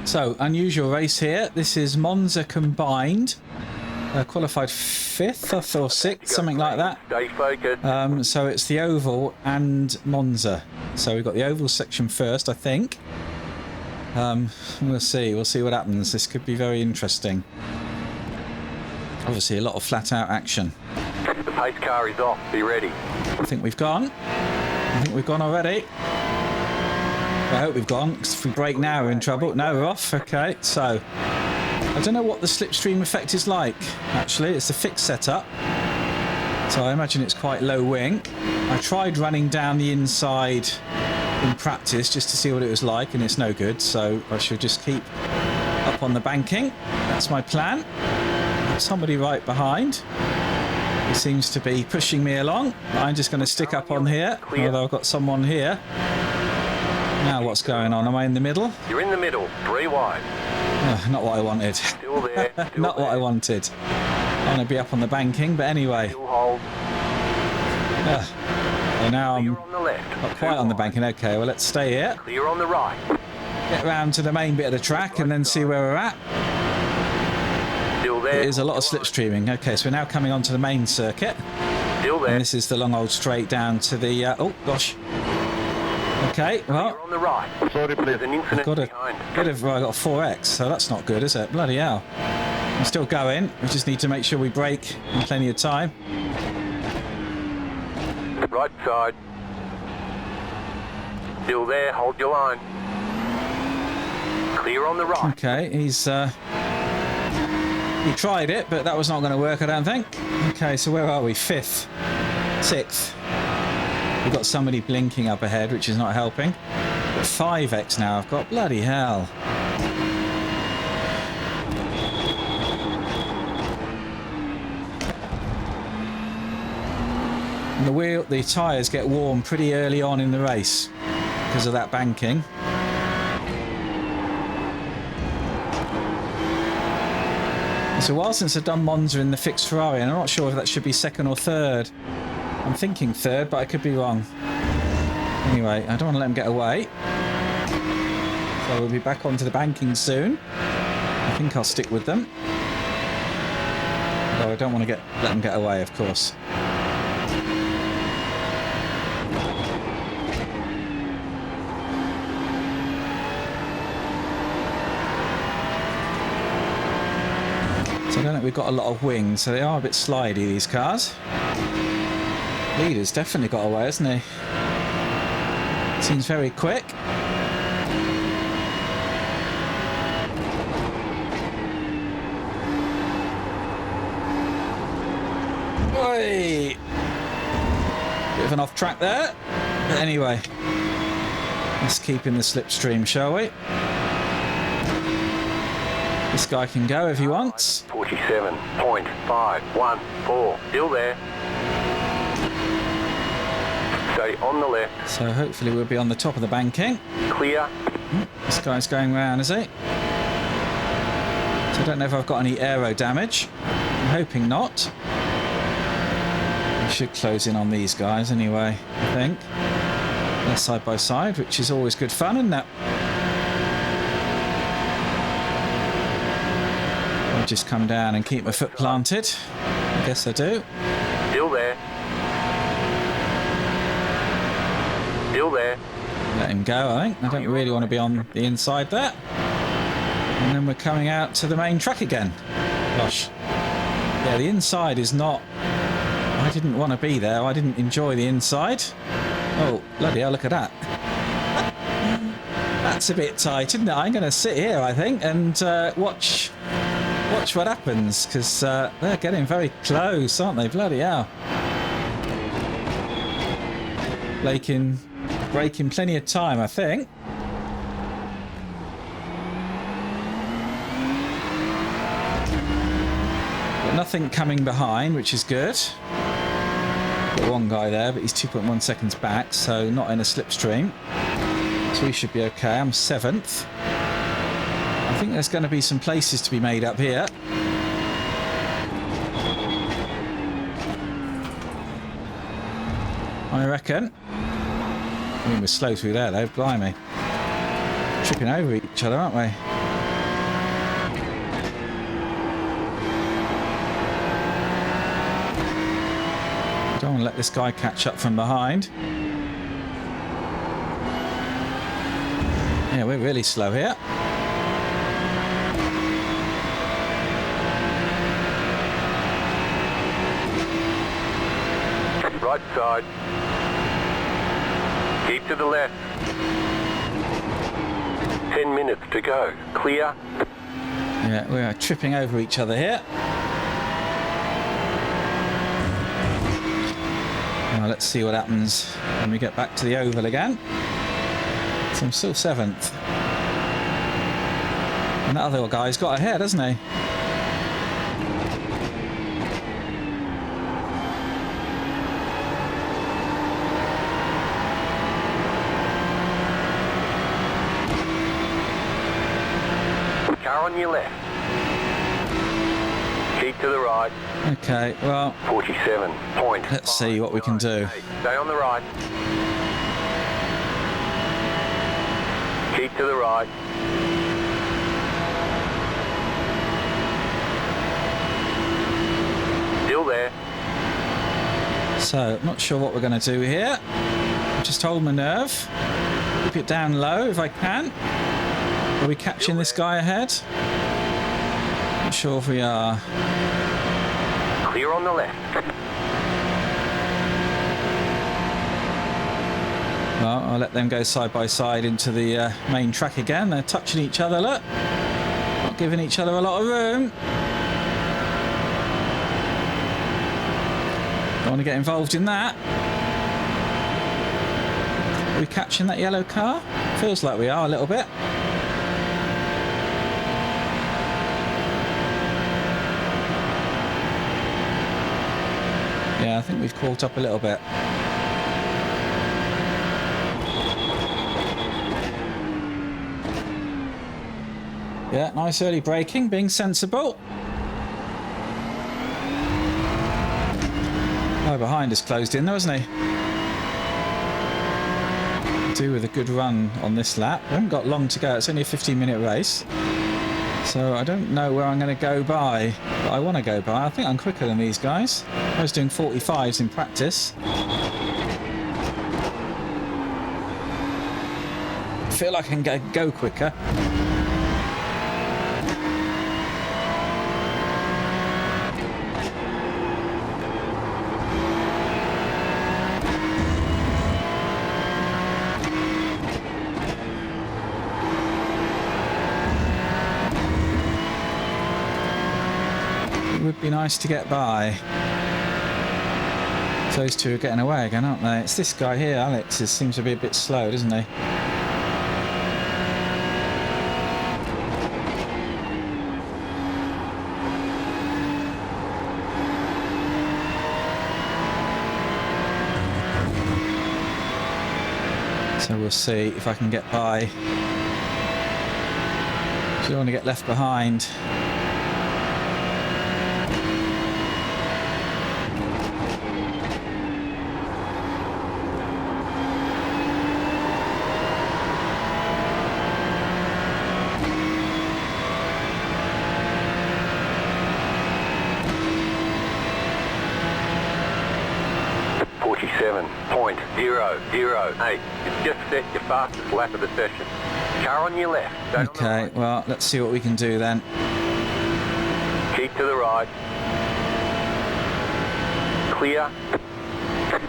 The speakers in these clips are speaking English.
So, unusual race here. This is Monza combined. Qualified 5th or 6th, something like that. Stay focused. So it's the oval and Monza. So we've got the oval section first, I think. We'll see what happens. This could be very interesting. Obviously a lot of flat out action. The pace car is off. Be ready. I think we've gone. Already. I hope we've gone, because if we brake now we're in trouble. No, we're off. Okay, so I don't know what the slipstream effect is like, actually. It's a fixed setup, so I imagine it's quite low wing. I tried running down the inside in practice just to see what it was like, and it's no good, so I should just keep up on the banking. That's my plan. Somebody right behind. He seems to be pushing me along. I'm just going to stick up on here, although I've got someone here. Now what's going on? Am I in the middle? You're in the middle. 3 wide. Not what I wanted. Still there. Not what I wanted. I want to be up on the banking, but anyway. Still hold. So now I'm Clear on the left. not quite on the banking. Okay, well, let's stay here. Clear on the right. Get round to the main bit of the track and then see where we're at. Still there. It is a lot of slipstreaming. Okay, so we're now coming onto the main circuit. Still there. And this is the long old straight down to the... oh, gosh. Okay, well... Clear on the right. Sorry, please. There's an infinite Got a behind. bit of... I got a 4X, so that's not good, is it? Bloody hell. I'm still going. We just need to make sure we brake in plenty of time. Right side. Still there. Hold your line. Clear on the right. Okay, he's... he tried it, but that was not going to work, I don't think. Okay, so where are we? 5th. 6th. We've got somebody blinking up ahead, which is not helping. But 5X now I've got. Bloody hell. And the tyres get warm pretty early on in the race because of that banking. It's a while since I've done Monza in the fixed Ferrari, and I'm not sure if that should be 2nd or 3rd. I'm thinking 3rd, but I could be wrong. Anyway, I don't want to let them get away. So we'll be back onto the banking soon. I think I'll stick with them. Though I don't want to let them get away, of course. So I don't think we've got a lot of wing, so they are a bit slidey, these cars. Leader's definitely got away, hasn't he? Seems very quick. Oi! Bit of an off track there. But anyway, let's keep in the slipstream, shall we? This guy can go if he wants. 47.514. Still there. Stay on the left. So hopefully we'll be on the top of the banking. Clear. This guy's going round, is he? So I don't know if I've got any aero damage. I'm hoping not. We should close in on these guys anyway, I think. They're side by side, which is always good fun, isn't it? I'll just come down and keep my foot planted. I guess I do. Still there. Still there. Let him go, I think. I don't really want to be on the inside there. And then we're coming out to the main track again. Gosh. Yeah, the inside is not... I didn't want to be there. I didn't enjoy the inside. Oh, bloody hell, look at that. That's a bit tight, isn't it? I'm going to sit here, I think, and watch what happens, because they're getting very close, aren't they? Bloody hell. Breaking plenty of time, I think. But nothing coming behind, which is good. Got one guy there, but he's 2.1 seconds back, so not in a slipstream. So we should be okay. I'm 7th. I think there's going to be some places to be made up here. I reckon. I mean, we're slow through there, though. Blimey. Tripping over each other, aren't we? Don't want to let this guy catch up from behind. Yeah, we're really slow here. Right side. Keep to the left. 10 minutes to go. Clear. Yeah, we are tripping over each other here. Now let's see what happens when we get back to the oval again. So I'm still 7th. And that other guy's got ahead, hasn't he? Car on your left. Keep to the right. Okay, well, 47. Point. let's see what we can do. Stay on the right. Keep to the right. Still there. So, I'm not sure what we're going to do here. Just hold my nerve. Keep it down low if I can. Are we catching this guy ahead? Not sure if we are. Clear on the left. Well, I'll let them go side by side into the main track again. They're touching each other, look. Not giving each other a lot of room. Don't want to get involved in that. Are we catching that yellow car? Feels like we are a little bit. Yeah, I think we've caught up a little bit. Yeah, nice early braking, being sensible. Oh, behind us closed in though, hasn't he? Do with a good run on this lap. We haven't got long to go, it's only a 15-minute race. So I don't know where I'm going to go by, but I want to go by. I think I'm quicker than these guys. I was doing 45s in practice. I feel like I can go quicker. It would be nice to get by. Those two are getting away again, aren't they? It's this guy here, Alex, seems to be a bit slow, doesn't he? So we'll see if I can get by. So I don't want to get left behind. You've just set your fastest lap of the session. Car on your left. Okay, well, let's see what we can do then. Keep to the right. Clear.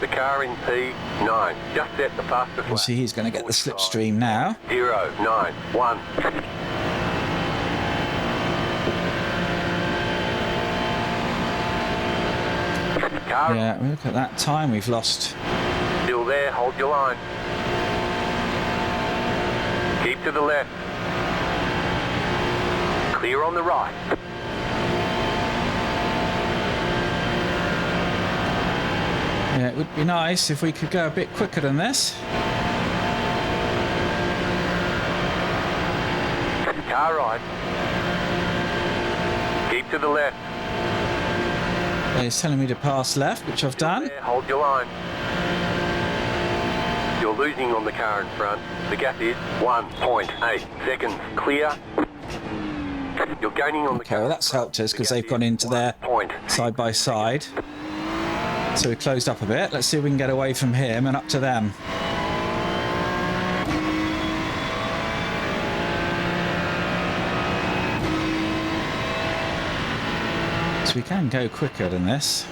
The car in P9. Just set the fastest lap. Obviously, he's going to get the slipstream now. 091. Car Yeah, look at that time we've lost. still there, hold your line. Keep to the left. Clear on the right. Yeah, it would be nice if we could go a bit quicker than this. Car right. Keep to the left. He's telling me to pass left, which I've done. There, hold your line. You're losing on the car in front. The gap is 1.8 seconds. Clear. You're gaining on the Okay, car. well that's helped us because they've gone into their 1.8. side by side. So we closed up a bit. Let's see if we can get away from him and up to them. So we can go quicker than this.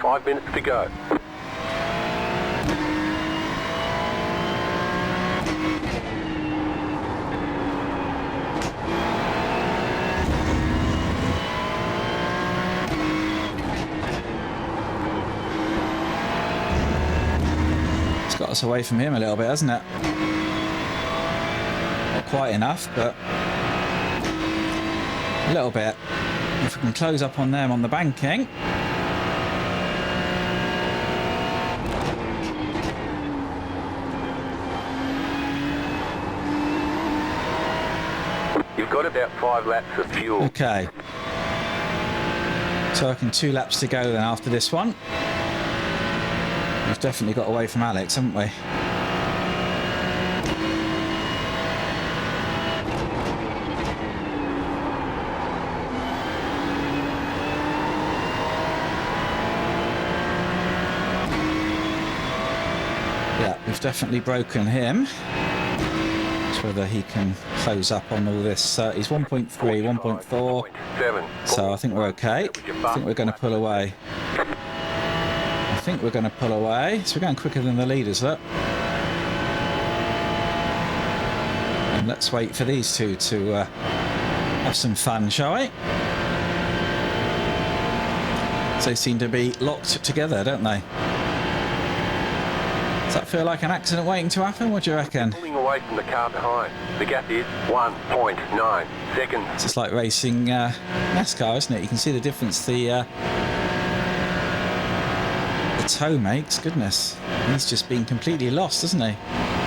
5 minutes to go. It's got us away from him a little bit, hasn't it? Not quite enough, but a little bit. If we can close up on them on the banking. You've got about 5 laps of fuel. Okay. So I reckon 2 laps to go then after this one. We've definitely got away from Alex, haven't we? Yeah, we've definitely broken him. Whether he can close up on all this. He's 1.3, 1.4. So I think we're okay. I think we're going to pull away. So we're going quicker than the leaders, look. And let's wait for these two to have some fun, shall we? They seem to be locked together, don't they? Does that feel like an accident waiting to happen? What do you reckon? Pulling away from the car behind. The gap is 1.9 seconds. It's just like racing NASCAR, isn't it? You can see the difference the toe makes. Goodness, he's just been completely lost, isn't he?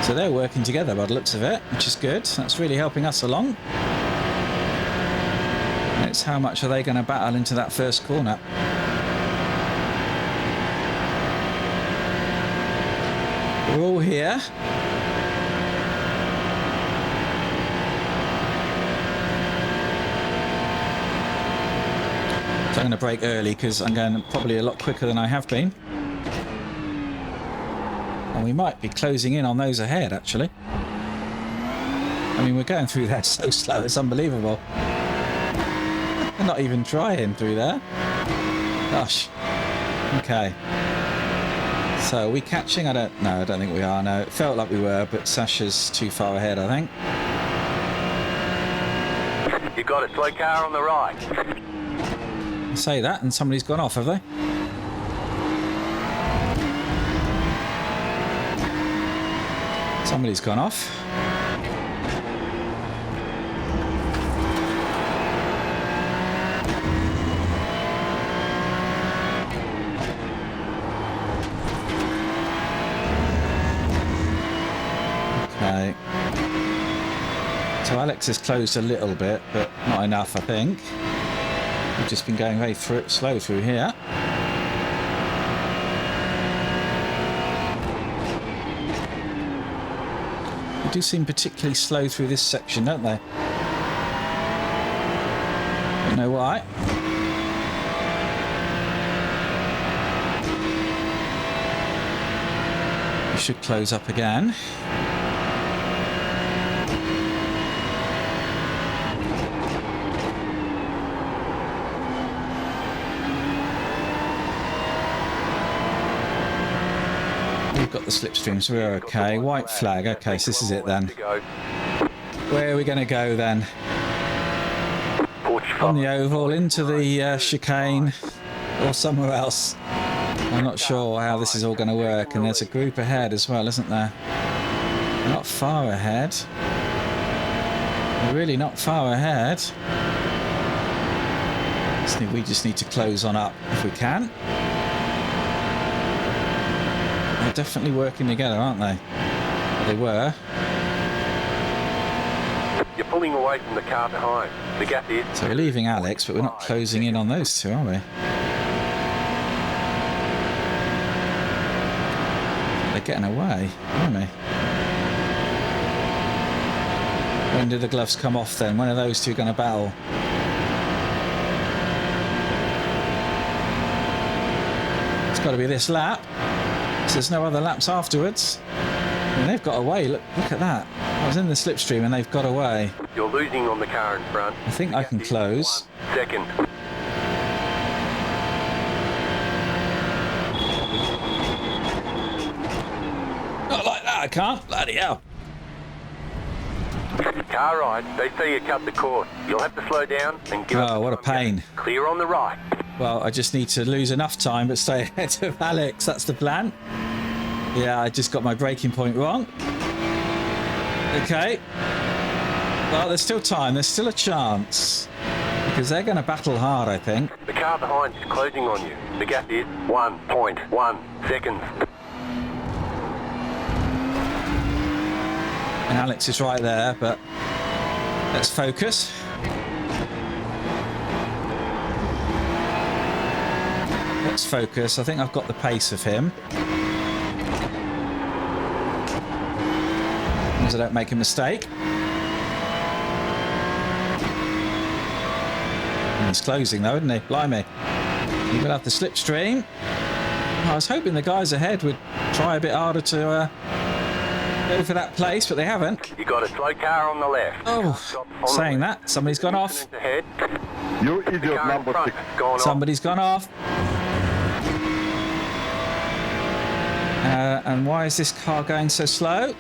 So they're working together by the looks of it, which is good. That's really helping us along. And it's how much are they going to battle into that first corner? We're all here. So I'm going to brake early because I'm going probably a lot quicker than I have been. And we might be closing in on those ahead, actually. I mean, we're going through there so slow, it's unbelievable. We're not even trying through there. Gosh. Okay. So are we catching? I don't think we are, no. It felt like we were, but Sasha's too far ahead, I think. You've got a slow car on the right. I say that, and somebody's gone off, have they? Somebody's gone off. Okay. So Alex has closed a little bit, but not enough, I think. We've just been going very slow through here. They do seem particularly slow through this section, don't they? Don't know why. We should close up again. Got the slipstream, so we're okay. White flag. Okay, so this is it then. Where are we going to go then? On the oval, into the chicane, or somewhere else. I'm not sure how this is all going to work. And there's a group ahead as well, isn't there? We're not far ahead. We're really not far ahead. So we just need to close on up if we can. They're definitely working together, aren't they? Well, they were. You're pulling away from the car behind. The gap is... So we're leaving Alex, but we're not closing in on those two, are we? They're getting away, aren't they? When do the gloves come off then? When are those two going to battle? It's got to be this lap. So there's no other laps afterwards. And they've got away. Look at that. I was in the slipstream and they've got away. You're losing on the car in front. I think I can close. 1 second. Not like that, I can't. Bloody hell. Car right, they see you cut the course. You'll have to slow down and give Oh, what a pain. Clear on the right. Well, I just need to lose enough time but stay ahead of Alex. That's the plan. Yeah, I just got my braking point wrong. Okay. Well, there's still time. There's still a chance. Because they're going to battle hard, I think. The car behind is closing on you. The gap is 1.1 seconds. And Alex is right there, but let's focus. Let's focus. I think I've got the pace of him. As long as I don't make a mistake. And he's closing though, isn't he? Blimey. He will have the slipstream. I was hoping the guys ahead would try a bit harder to go for that place, but they haven't. You got a slow car on the left. Oh, saying that, somebody's gone off. Ahead. You idiot number 6. Somebody's gone off. And why is this car going so slow?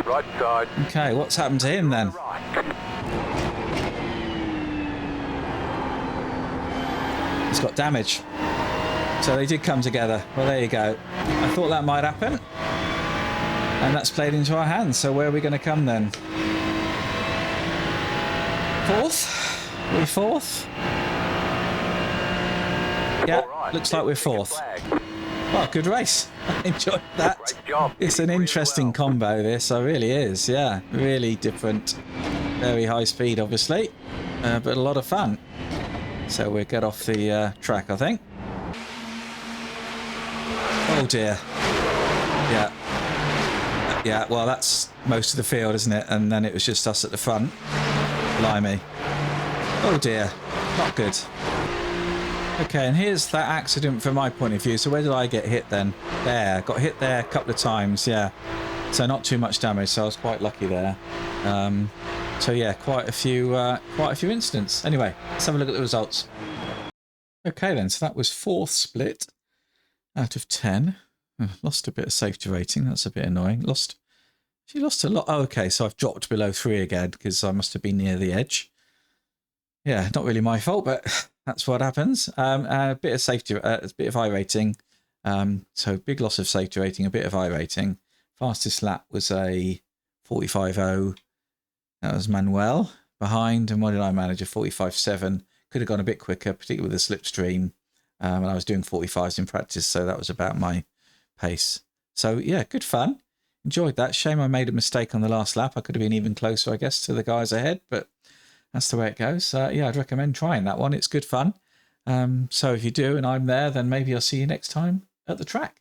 Right side. Okay, what's happened to him then? Right. He's got damage. So they did come together. Well, there you go. I thought that might happen. And that's played into our hands. So where are we going to come then? Fourth? Are we fourth? Yeah, Right. looks like we're fourth. Flag. Well, good race. I enjoyed that. Great job. It's an interesting combo, this. It really is. Yeah, really different. Very high speed, obviously. But a lot of fun. So we'll get off the track, I think. Oh dear. Yeah. Yeah, well, that's most of the field, isn't it? And then it was just us at the front. Blimey. Oh dear. Not good. Okay, and here's that accident from my point of view. So where did I get hit then? There. Got hit there a couple of times, yeah. So not too much damage, so I was quite lucky there. So yeah, quite a few incidents. Anyway, let's have a look at the results. Okay then, so that was fourth split out of 10. Lost a bit of safety rating. That's a bit annoying. She lost a lot. Oh, okay, so I've dropped below 3 again because I must have been near the edge. Yeah, not really my fault, but that's what happens. A bit of safety, a bit of I rating. So big loss of safety rating, a bit of I rating. Fastest lap was a 45.0. That was Manuel behind. And what did I manage? A 45.7. Could have gone a bit quicker, particularly with the slipstream. And I was doing 45s in practice, so that was about my pace. So yeah, good fun. Enjoyed that. Shame I made a mistake on the last lap. I could have been even closer, I guess, to the guys ahead, but that's the way it goes. Yeah, I'd recommend trying that one. It's good fun. So if you do and I'm there, then maybe I'll see you next time at the track.